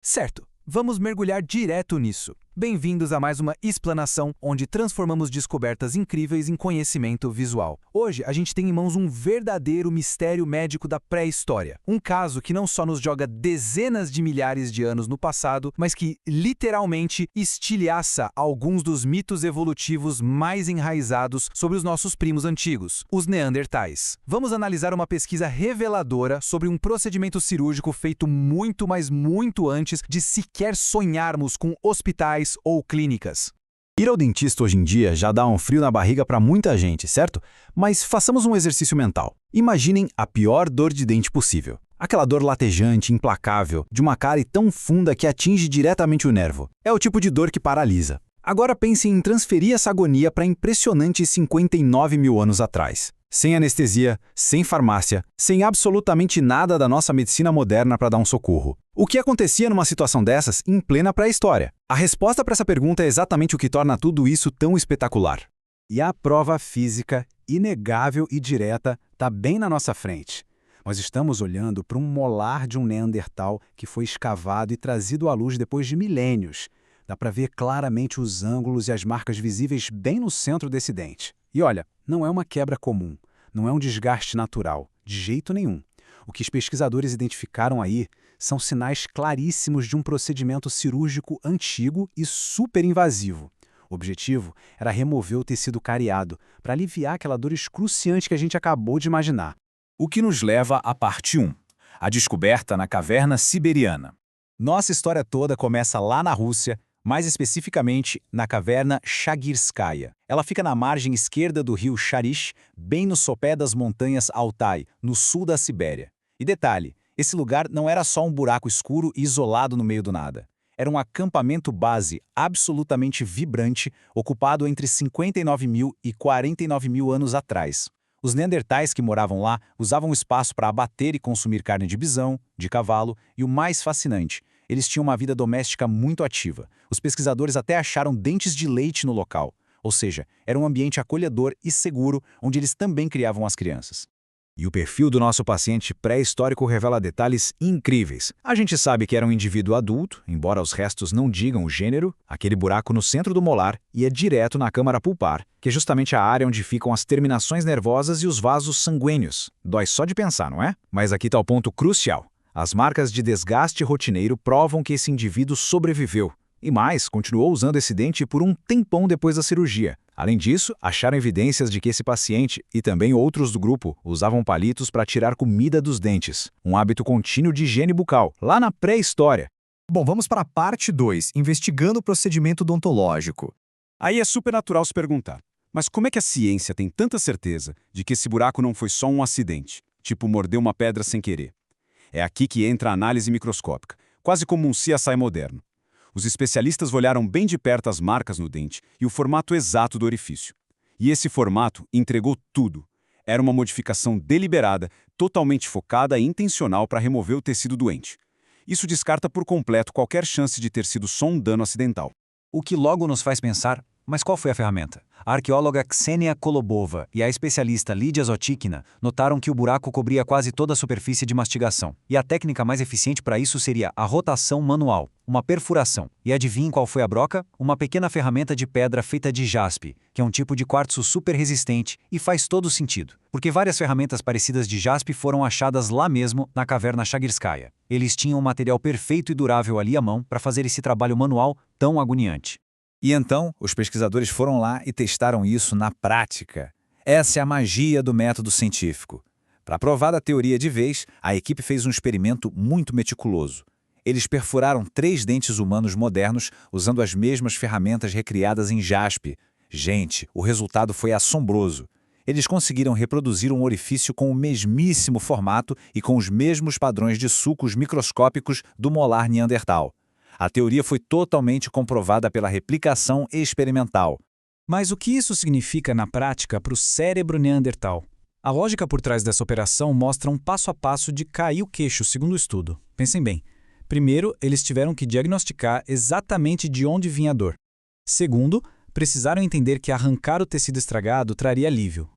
Certo, vamos mergulhar direto nisso. Bem-vindos a mais uma explanação onde transformamos descobertas incríveis em conhecimento visual. Hoje a gente tem em mãos um verdadeiro mistério médico da pré-história. Um caso que não só nos joga dezenas de milhares de anos no passado, mas que literalmente estilhaça alguns dos mitos evolutivos mais enraizados sobre os nossos primos antigos, os Neandertais. Vamos analisar uma pesquisa reveladora sobre um procedimento cirúrgico feito muito, mas muito antes de sequer sonharmos com hospitais ou clínicas. Ir ao dentista hoje em dia já dá um frio na barriga para muita gente, certo? Mas façamos um exercício mental. Imaginem a pior dor de dente possível. Aquela dor latejante, implacável, de uma cárie tão funda que atinge diretamente o nervo. É o tipo de dor que paralisa. Agora pensem em transferir essa agonia para impressionantes 59 mil anos atrás. Sem anestesia, sem farmácia, sem absolutamente nada da nossa medicina moderna para dar um socorro. O que acontecia numa situação dessas em plena pré-história? A resposta para essa pergunta é exatamente o que torna tudo isso tão espetacular. E a prova física, inegável e direta, está bem na nossa frente. Nós estamos olhando para um molar de um Neandertal que foi escavado e trazido à luz depois de milênios. Dá para ver claramente os ângulos e as marcas visíveis bem no centro desse dente. E olha, não é uma quebra comum, não é um desgaste natural, de jeito nenhum. O que os pesquisadores identificaram aí são sinais claríssimos de um procedimento cirúrgico antigo e super invasivo. O objetivo era remover o tecido cariado, para aliviar aquela dor excruciante que a gente acabou de imaginar. O que nos leva à parte 1, a descoberta na caverna siberiana. Nossa história toda começa lá na Rússia, mais especificamente na caverna Shagirskaya. Ela fica na margem esquerda do rio Sharish, bem no sopé das montanhas Altai, no sul da Sibéria. E detalhe, esse lugar não era só um buraco escuro e isolado no meio do nada. Era um acampamento base absolutamente vibrante, ocupado entre 59 mil e 49 mil anos atrás. Os neandertais que moravam lá usavam o espaço para abater e consumir carne de bisão, de cavalo e o mais fascinante, eles tinham uma vida doméstica muito ativa. Os pesquisadores até acharam dentes de leite no local, ou seja, era um ambiente acolhedor e seguro onde eles também criavam as crianças. E o perfil do nosso paciente pré-histórico revela detalhes incríveis. A gente sabe que era um indivíduo adulto, embora os restos não digam o gênero, aquele buraco no centro do molar ia direto na câmara pulpar, que é justamente a área onde ficam as terminações nervosas e os vasos sanguíneos. Dói só de pensar, não é? Mas aqui está o ponto crucial. As marcas de desgaste rotineiro provam que esse indivíduo sobreviveu. E mais, continuou usando esse dente por um tempão depois da cirurgia. Além disso, acharam evidências de que esse paciente, e também outros do grupo, usavam palitos para tirar comida dos dentes. Um hábito contínuo de higiene bucal, lá na pré-história. Bom, vamos para a parte 2, investigando o procedimento odontológico. Aí é super natural se perguntar, mas como é que a ciência tem tanta certeza de que esse buraco não foi só um acidente, tipo morder uma pedra sem querer? É aqui que entra a análise microscópica, quase como um CSI moderno. Os especialistas olharam bem de perto as marcas no dente e o formato exato do orifício. E esse formato entregou tudo. Era uma modificação deliberada, totalmente focada e intencional para remover o tecido doente. Isso descarta por completo qualquer chance de ter sido só um dano acidental. O que logo nos faz pensar, mas qual foi a ferramenta? A arqueóloga Ksenia Kolobova e a especialista Lídia Zotikina notaram que o buraco cobria quase toda a superfície de mastigação. E a técnica mais eficiente para isso seria a rotação manual, uma perfuração. E adivinhem qual foi a broca? Uma pequena ferramenta de pedra feita de jaspe, que é um tipo de quartzo super resistente e faz todo sentido. Porque várias ferramentas parecidas de jaspe foram achadas lá mesmo, na caverna Shagirskaya. Eles tinham um material perfeito e durável ali à mão para fazer esse trabalho manual tão agoniante. E então, os pesquisadores foram lá e testaram isso na prática. Essa é a magia do método científico. Para provar a teoria de vez, a equipe fez um experimento muito meticuloso. Eles perfuraram 3 dentes humanos modernos usando as mesmas ferramentas recriadas em jaspe. Gente, o resultado foi assombroso. Eles conseguiram reproduzir um orifício com o mesmíssimo formato e com os mesmos padrões de sulcos microscópicos do molar neandertal. A teoria foi totalmente comprovada pela replicação experimental. Mas o que isso significa na prática para o cérebro neandertal? A lógica por trás dessa operação mostra um passo a passo de cair o queixo, segundo o estudo. Pensem bem. Primeiro, eles tiveram que diagnosticar exatamente de onde vinha a dor. Segundo, precisaram entender que arrancar o tecido estragado traria alívio.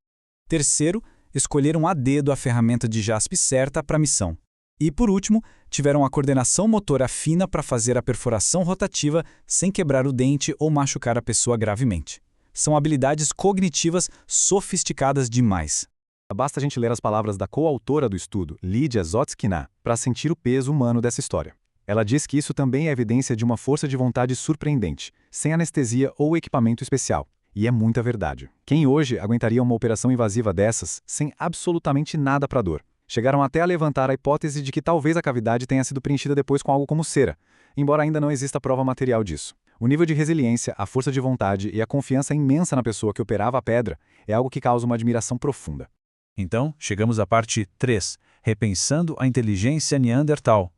Terceiro, escolheram a dedo a ferramenta de jaspe certa para a missão. E, por último, tiveram a coordenação motora fina para fazer a perfuração rotativa sem quebrar o dente ou machucar a pessoa gravemente. São habilidades cognitivas sofisticadas demais. Basta a gente ler as palavras da coautora do estudo, Lídia Zotskina, para sentir o peso humano dessa história. Ela diz que isso também é evidência de uma força de vontade surpreendente, sem anestesia ou equipamento especial. E é muita verdade. Quem hoje aguentaria uma operação invasiva dessas sem absolutamente nada para dor? Chegaram até a levantar a hipótese de que talvez a cavidade tenha sido preenchida depois com algo como cera, embora ainda não exista prova material disso. O nível de resiliência, a força de vontade e a confiança imensa na pessoa que operava a pedra é algo que causa uma admiração profunda. Então, chegamos à parte 3, repensando a inteligência neandertal.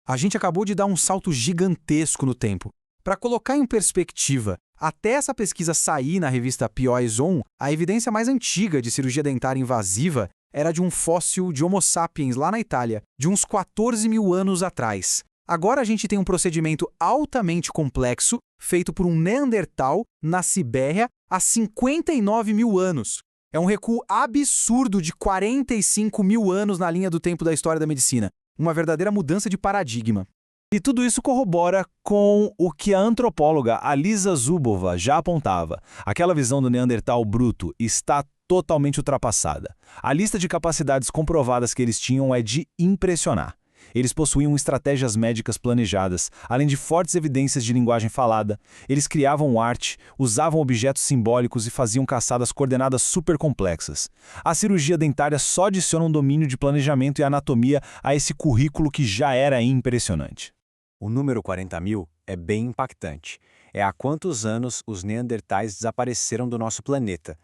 A gente acabou de dar um salto gigantesco no tempo. Para colocar em perspectiva, até essa pesquisa sair na revista POI's On, a evidência mais antiga de cirurgia dentária invasiva era de um fóssil de Homo sapiens lá na Itália, de uns 14 mil anos atrás. Agora a gente tem um procedimento altamente complexo, feito por um Neandertal na Sibéria há 59 mil anos. É um recuo absurdo de 45 mil anos na linha do tempo da história da medicina. Uma verdadeira mudança de paradigma. E tudo isso corrobora com o que a antropóloga Alisa Zubova já apontava. Aquela visão do Neandertal bruto está totalmente ultrapassada. A lista de capacidades comprovadas que eles tinham é de impressionar. Eles possuíam estratégias médicas planejadas, além de fortes evidências de linguagem falada. Eles criavam arte, usavam objetos simbólicos e faziam caçadas coordenadas super complexas. A cirurgia dentária só adiciona um domínio de planejamento e anatomia a esse currículo que já era impressionante. O número 40 mil é bem impactante. É há quantos anos os neandertais desapareceram do nosso planeta.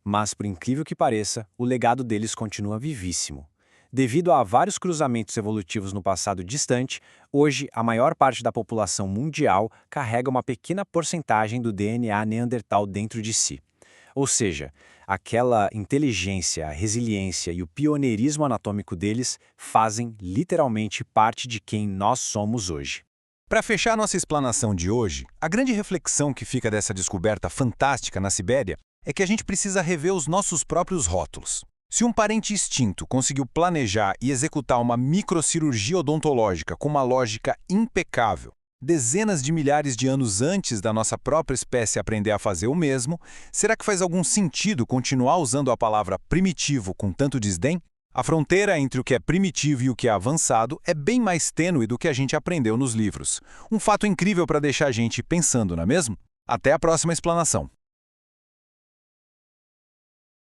Mas, por incrível que pareça, o legado deles continua vivíssimo. Devido a vários cruzamentos evolutivos no passado distante, hoje a maior parte da população mundial carrega uma pequena porcentagem do DNA neandertal dentro de si. Ou seja, aquela inteligência, a resiliência e o pioneirismo anatômico deles fazem literalmente parte de quem nós somos hoje. Para fechar nossa explanação de hoje, a grande reflexão que fica dessa descoberta fantástica na Sibéria é que a gente precisa rever os nossos próprios rótulos. Se um parente extinto conseguiu planejar e executar uma microcirurgia odontológica com uma lógica impecável, dezenas de milhares de anos antes da nossa própria espécie aprender a fazer o mesmo, será que faz algum sentido continuar usando a palavra primitivo com tanto desdém? A fronteira entre o que é primitivo e o que é avançado é bem mais tênue do que a gente aprendeu nos livros. Um fato incrível para deixar a gente pensando, não é mesmo? Até a próxima explanação.